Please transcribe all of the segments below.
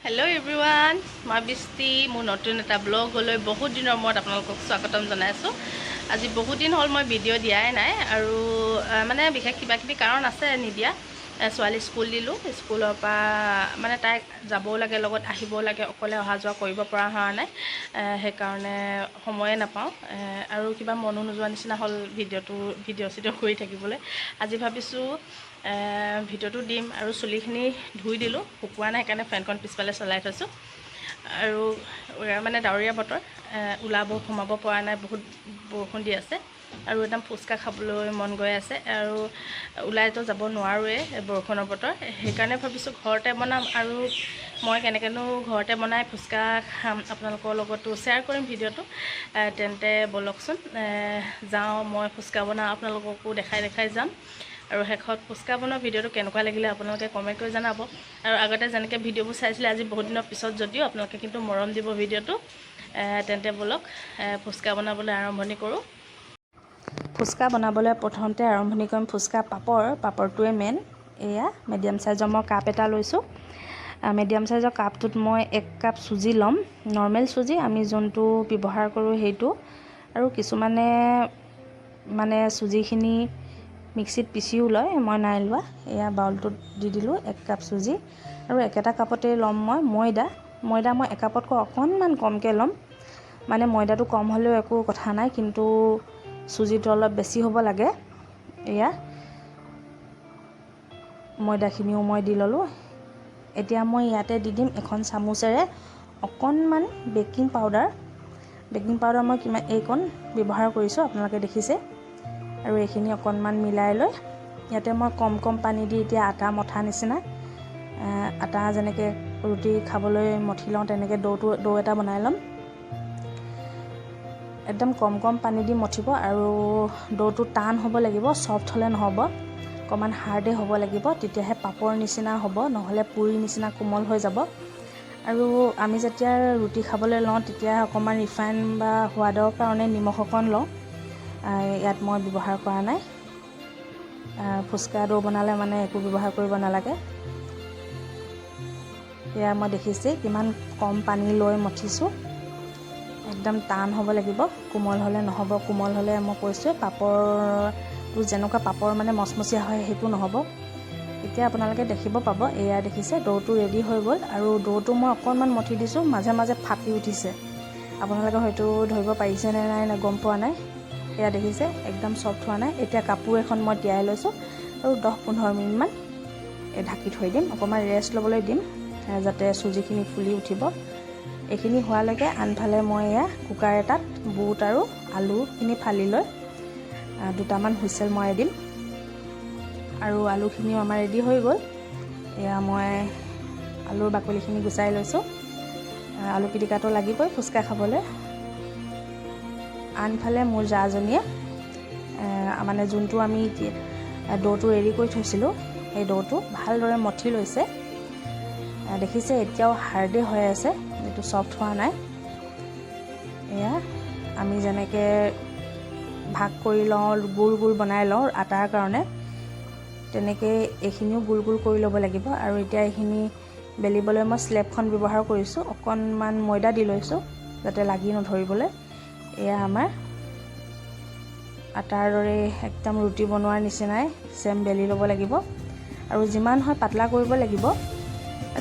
Hello' everyone, মই বৃষ্টি। মোৰ নতুন এটা ব্লগলৈ বহুত দিনৰ মূৰত আপোনালোকক স্বাগতম জনাইছোঁ। আজি বহুত দিন হ'ল মই ভিডিঅ' দিয়াই নাই, আৰু মানে বিশেষ কিবাকিবি কাৰণ আছে নিদিয়া। ছোৱালী স্কুল দিলোঁ, স্কুলৰ পৰা মানে তাইক যাবও লাগে, লগত আহিবও লাগে, অকলে অহা যোৱা কৰিব পৰা হোৱা নাই। সেইকাৰণে সময়ে নাপাওঁ, আৰু কিবা মনো নোযোৱা নিচিনা হ'ল ভিডিঅ' চিডিঅ' কৰি থাকিবলৈ। আজি ভাবিছোঁ ভিডিঅ'টো দিম, আৰু চুলিখিনি ধুই দিলোঁ, শুকোৱা নাই, সেইকাৰণে ফেনখন পিছফালে চলাই থৈছোঁ। আৰু মানে ডাৱৰীয়া বতৰ, ওলাব সোমাব পৰা নাই, বহুত বৰষুণ দি আছে, আৰু একদম ফুচকা খাবলৈ মন গৈ আছে, আৰু ওলাইতো যাব নোৱাৰোৱেই বৰষুণৰ বতৰ। সেইকাৰণে ভাবিছোঁ ঘৰতে বনাম, আৰু মই কেনেকৈনো ঘৰতে বনাই ফুচকা খাম আপোনালোকৰ লগতো শ্বেয়াৰ কৰিম ভিডিঅ'টো। তেন্তে ব'লকচোন যাওঁ, মই ফুচকা বনাওঁ, আপোনালোককো দেখাই যাম। আৰু শেষত ফুচকা বনোৱা ভিডিঅ'টো কেনেকুৱা লাগিলে আপোনালোকে কমেণ্ট কৰি জনাব। আৰু আগতে যেনেকৈ ভিডিঅ'বোৰ চাইছিলে, আজি বহুত দিনৰ পিছত যদিও আপোনালোকে কিন্তু মৰম দিব ভিডিঅ'টো। তেন্তে ব'লক ফুচকা বনাবলৈ আৰম্ভণি কৰোঁ। ফুচকা বনাবলৈ প্ৰথমতে আৰম্ভণি কৰিম ফুচকা পাপৰটোৱে মেইন। এয়া মিডিয়াম চাইজৰ মই কাপ এটা লৈছোঁ। মিডিয়াম চাইজৰ কাপটোত মই 1 কাপ চুজি ল'ম, নৰ্মেল চুজি, আমি যোনটো ব্যৱহাৰ কৰোঁ সেইটো। আৰু কিছুমানে মানে চুজিখিনি মিক্সিত পিচিও লয়, মই নাই লোৱা। এয়া বাউলটোত দি দিলোঁ 1 কাপ চুজি, আৰু একেটা কাপতে ল'ম মই ময়দা মই একাপতকৈ অকণমান কমকৈ ল'ম। মানে ময়দাটো কম হ'লেও একো কথা নাই, কিন্তু চুজিটো অলপ বেছি হ'ব লাগে। এয়া ময়দাখিনিও মই দি ল'লোঁ। এতিয়া মই ইয়াতে দি দিম এখন চামুচেৰে অকণমান বেকিং পাউডাৰ মই এইকণ ব্যৱহাৰ কৰিছোঁ, আপোনালোকে দেখিছে। আৰু এইখিনি অকণমান মিলাই লৈ ইয়াতে মই কম পানী দি এতিয়া আটা মঠা নিচিনা, আটা যেনেকৈ ৰুটি খাবলৈ মঠি লওঁ তেনেকৈ ডো এটা বনাই ল'ম। একদম কম পানী দি মঠিব, আৰু ডোটো টান হ'ব লাগিব, ছফ্ট হ'লে নহ'ব, অকণমান হাৰ্ডে হ'ব লাগিব, তেতিয়াহে পাপৰ নিচিনা হ'ব, নহ'লে পুৰি নিচিনা কোমল হৈ যাব। আৰু আমি যেতিয়া ৰুটি খাবলৈ লওঁ তেতিয়া অকণমান ৰিফাইন বা সোৱাদৰ কাৰণে নিমখ অকণ লওঁ। ইয়াত মই ব্যৱহাৰ কৰা নাই, ফুচকা ডো বনালে মানে একো ব্যৱহাৰ কৰিব নালাগে। এয়া মই দেখিছে কিমান কম পানী লৈ মঠিছোঁ। একদম টান হ'ব লাগিব, কোমল হ'লে নহ'ব। কোমল হ'লে মই কৈছোঁ পাপৰটো যেনেকুৱা পাপৰ মানে মচমচীয়া হয় সেইটো নহ'ব। এতিয়া আপোনালোকে দেখিব পাব, এয়া দেখিছে ডোটো ৰেডি হৈ গ'ল, আৰু ডোটো মই অকণমান মঠি দিছোঁ, মাজে মাজে ফাটি উঠিছে। আপোনালোকে হয়তো ধৰিব পাৰিছে নে নাই গম পোৱা নাই। এয়া দেখিছে একদম ছফ্ট হোৱা নাই। এতিয়া কাপোৰ এখন মই তিয়াই লৈছোঁ, আৰু 10-15 মিনিটমান ঢাকি থৈ দিম, অকণমান ৰেষ্ট ল'বলৈ দিম, যাতে চুজিখিনি ফুলি উঠিব। এইখিনি হোৱালৈকে আনফালে মই এয়া কুকাৰ এটাত বুট আৰু আলুখিনি ফালি লৈ 2টামান হুইচেল মৰাই দিম। আৰু আলুখিনিও আমাৰ ৰেডি হৈ গ'ল। এয়া মই আলুৰ বাকলিখিনি গুচাই লৈছোঁ। আলু পিটিকাটো লাগিবই ফুচকা খাবলৈ। আনফালে মোৰ জাজনীয়ে মানে যোনটো আমি ডোটো ৰেডি কৰি থৈছিলোঁ, সেই ডোটো ভালদৰে মঠি লৈছে। দেখিছে এতিয়াও হাৰ্ডে হৈ আছে, এইটো ছফ্ট হোৱা নাই। এয়া আমি যেনেকৈ ভাগ কৰি লওঁ, গোল বনাই লওঁ আটাৰ কাৰণে, তেনেকৈ এইখিনিও গোল কৰি ল'ব লাগিব। আৰু এতিয়া এইখিনি বেলিবলৈ মই স্লেবখন ব্যৱহাৰ কৰিছোঁ, অকণমান ময়দা দি লৈছোঁ যাতে লাগি নধৰিবলৈ। এয়া আমাৰ আটাৰ দৰে একদম ৰুটি বনোৱাৰ নিচিনাই চেম বেলি ল'ব লাগিব, আৰু যিমান হয় পাতলা কৰিব লাগিব,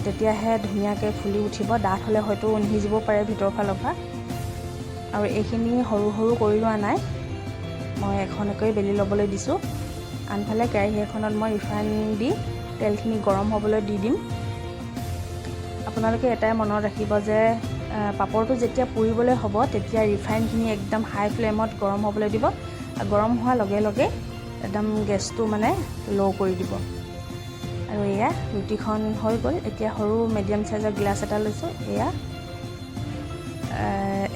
তেতিয়াহে ধুনীয়াকৈ ফুলি উঠিব। ডাঠ হ'লে হয়তো নিসিজিব পাৰে ভিতৰৰ ফালৰ পৰা। আৰু এইখিনি সৰু কৰি লোৱা নাই, মই এখনকৈ বেলি ল'বলৈ দিছোঁ। আনফালে কেৰাহী এখনত মই ৰিফাইন দি তেলখিনি গৰম হ'বলৈ দি দিম। আপোনালোকে এটাই মনত ৰাখিব যে পাপৰটো যেতিয়া পুৰিবলৈ হ'ব তেতিয়া ৰিফাইনখিনি একদম হাই ফ্লেমত গৰম হ'বলৈ দিব। গৰম হোৱাৰ লগে লগে একদম গেছটো মানে ল' কৰি দিব। আৰু এয়া ৰুটিখন হৈ গ'ল। এতিয়া সৰু মিডিয়াম চাইজৰ গিলাচ এটা লৈছোঁ। এয়া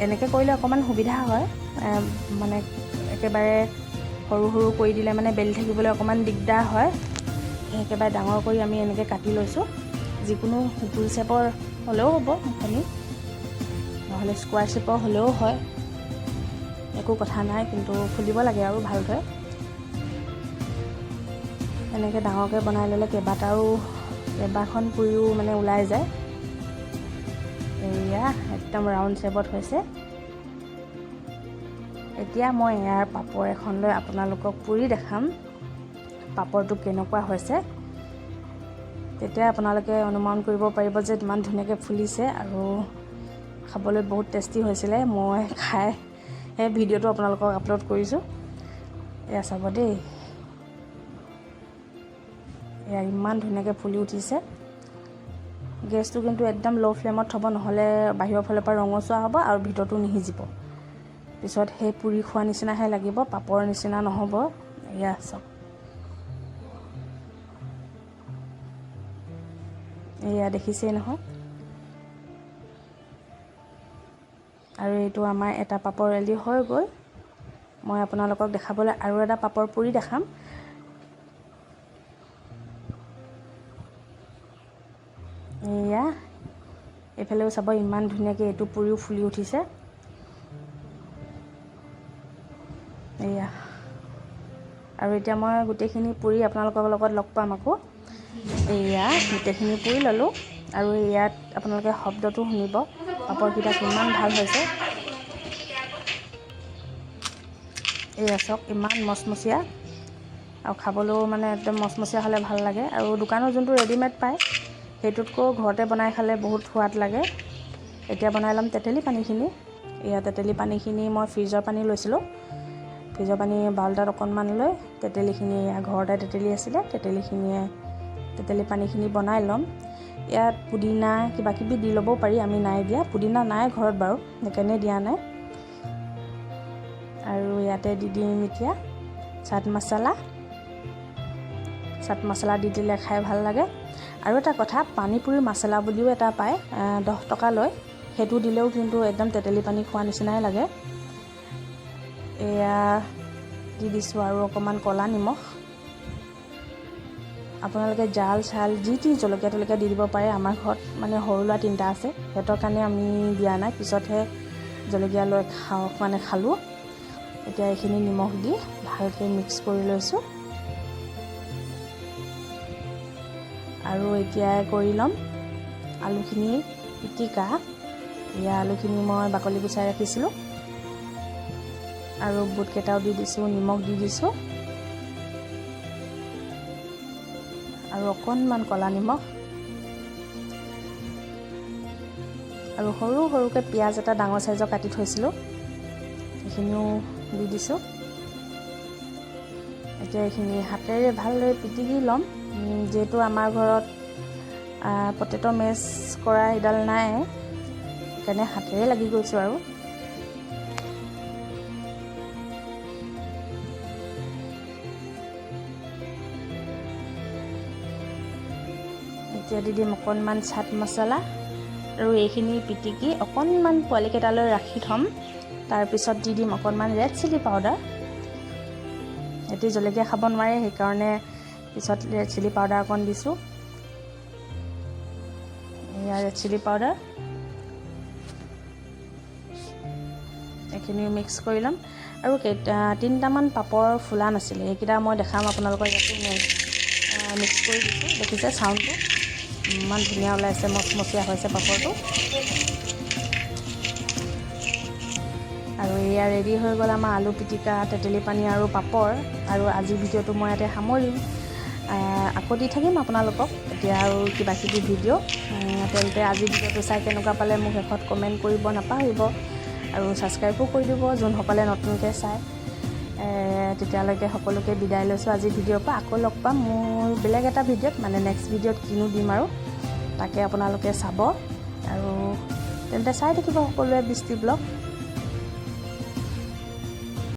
এনেকৈ কৰিলে অকণমান সুবিধা হয়, মানে একেবাৰে সৰু কৰি দিলে মানে বেলি থাকিবলৈ অকণমান দিগদাৰ হয়। একেবাৰে ডাঙৰ কৰি আমি এনেকৈ কাটি লৈছোঁ। যিকোনো গোল শ্বেপৰ হ'লেও হ'ব, মুখনি নহ'লে স্কোৱাৰ শ্বেপৰ হ'লেও হয়, একো কথা নাই, কিন্তু ফুলিব লাগে আৰু ভালদৰে। এনেকৈ ডাঙৰকৈ বনাই ল'লে কেইবাখন পুৰিও মানে ওলাই যায়। এয়া একদম ৰাউণ্ড শ্বেপত হৈছে। এতিয়া মই ইয়াৰ পাপৰ এখন লৈ আপোনালোকক পুৰি দেখাম পাপৰটো কেনেকুৱা হৈছে। তেতিয়া আপোনালোকে অনুমান কৰিব পাৰিব যে ইমান ধুনীয়াকৈ ফুলিছে আৰু খাবলৈ বহুত টেষ্টি হৈছিলে। মই খাই সেই ভিডিঅ'টো আপোনালোকক আপলোড কৰিছোঁ। এয়া চাব দেই, এয়া ইমান ধুনীয়াকৈ ফুলি উঠিছে। গেছটো কিন্তু একদম ল' ফ্লেমত থ'ব, নহ'লে বাহিৰৰ ফালৰ পৰা ৰঙচুৱা হ'ব আৰু ভিতৰটো নিসিজিব। পিছত সেই পুৰি খোৱা নিচিনাহে লাগিব, পাপৰ নিচিনা নহ'ব। এয়া চাওক, এয়া দেখিছেই নহয়। আৰু এইটো আমাৰ এটা পাপৰ ৰেডি হৈ গ'ল। মই আপোনালোকক দেখাবলৈ আৰু এটা পাপৰ পুৰি দেখাম। এয়া এইফালেও চাব, ইমান ধুনীয়াকৈ এইটো পুৰিও ফুলি উঠিছে। এয়া আৰু এতিয়া মই গোটেইখিনি পুৰি আপোনালোকৰ লগত লগ পাম আকৌ। এয়া গোটেইখিনি পুৰি ল'লোঁ আৰু ইয়াত আপোনালোকে শব্দটো শুনিব, পাপৰকেইটা কিমান ভাল হৈছে। এয়া চাওক, ইমান মচমচীয়া আৰু খাবলৈও মানে একদম মচমচীয়া হ'লে ভাল লাগে। আৰু দোকানত যোনটো ৰেডিমেড পায় সেইটোতকৈ ঘৰতে বনাই খালে বহুত সোৱাদ লাগে। এতিয়া বনাই ল'ম তেতেলী পানীখিনি। এয়া তেতেলী পানীখিনি মই ফ্ৰিজৰ পানী লৈছিলোঁ। ফ্ৰিজৰ পানী বাল্টাত অকণমান লৈ তেতেলীখিনি, ঘৰতে তেতেলী আছিলে, তেতেলী পানীখিনি বনাই ল'ম। ইয়াত পুদিনা কিবাকিবি দি ল'বও পাৰি, আমি নাই দিয়া, পুদিনা নাই ঘৰত বাৰু, সেইকাৰণে দিয়া নাই। আৰু ইয়াতে দি দিম এতিয়া চাট মছলা দি দিলে খাই ভাল লাগে। আৰু এটা কথা, পানী পুৰি মছলা বুলিও এটা পায়, 10 টকা লয়, সেইটো দিলেও কিন্তু একদম তেতেলী পানী খোৱা নিচিনাই লাগে। এয়া দি দিছোঁ আৰু অকণমান ক'লা নিমখ। আপোনালোকে জাল চাল যি জলকীয়া দি দিব পাৰে। আমাৰ ঘৰত মানে সৰু ল'ৰা 3টা আছে, সিহঁতৰ কাৰণে আমি দিয়া নাই, পিছতহে জলকীয়া লৈ খালোঁ। এতিয়া এইখিনি নিমখ দি ভালকৈ মিক্স কৰি লৈছোঁ। আৰু এতিয়া কৰি ল'ম আলুখিনি পিটিকা। এয়া আলুখিনি মই বাকলি গুচাই ৰাখিছিলোঁ আৰু বুটকেইটাও দি দিছোঁ, নিমখ দি দিছোঁ আৰু অকণমান ক'লা নিমখ। আৰু সৰু সৰুকৈ পিঁয়াজ এটা ডাঙৰ চাইজৰ কাটি থৈছিলোঁ, সেইখিনিও দি দিছোঁ। এতিয়া এইখিনি হাতেৰে ভালদৰে পিটিকি ল'ম। যিহেতু আমাৰ ঘৰত পটেটো মেছ কৰা এডাল নাই, সেইকাৰণে হাতেৰে লাগি গৈছোঁ আৰু। এতিয়া দি দিম অকণমান চাট মছলা আৰু এইখিনি পিটিকি অকণমান পোৱালিকেইটালৈ ৰাখি থ'ম। তাৰপিছত দি দিম অকণমান ৰেড চিলি পাউডাৰ। এটি জলকীয়া খাব নোৱাৰে, সেইকাৰণে পিছত ৰেড চিলি পাউডাৰ অকণ দিছোঁ। এয়া ৰেড চিলি পাউডাৰ, এইখিনি মিক্স কৰি ল'ম। আৰু 3টামান পাপৰ ফুলা নাছিলে, এইকেইটা মই দেখাম আপোনালোকৰ। ইয়াতে মিক্স কৰি দিছোঁ, দেখিছে চাউণ্ডটো ইমান ধুনীয়া ওলাইছে, মচমচীয়া হৈছে পাপৰটো। আৰু এয়া ৰেডি হৈ গ'ল আমাৰ আলু পিটিকা, তেতেলী পানী আৰু পাপৰ। আৰু আজিৰ ভিডিঅ'টো মই ইয়াতে সামৰিম। আকৌ দি থাকিম আপোনালোকক এতিয়া আৰু কিবাকিবি ভিডিঅ'। তেন্তে আজিৰ ভিডিঅ'টো চাই কেনেকুৱা পালে মোক শেষত কমেণ্ট কৰিব নাপাহৰিব। আৰু ছাবস্ক্ৰাইবো কৰি দিব যোনসকলে নতুনকৈ চায়। তেতিয়ালৈকে সকলোকে বিদায় লৈছোঁ আজিৰ ভিডিঅ'ৰ পৰা। আকৌ লগ পাম মোৰ বেলেগ এটা ভিডিঅ'ত, মানে নেক্সট ভিডিঅ'ত কিনো দিম আৰু তাকে আপোনালোকে চাব। আৰু তেন্তে চাই থাকিব সকলোৱে বৃষ্টি ব্লগ।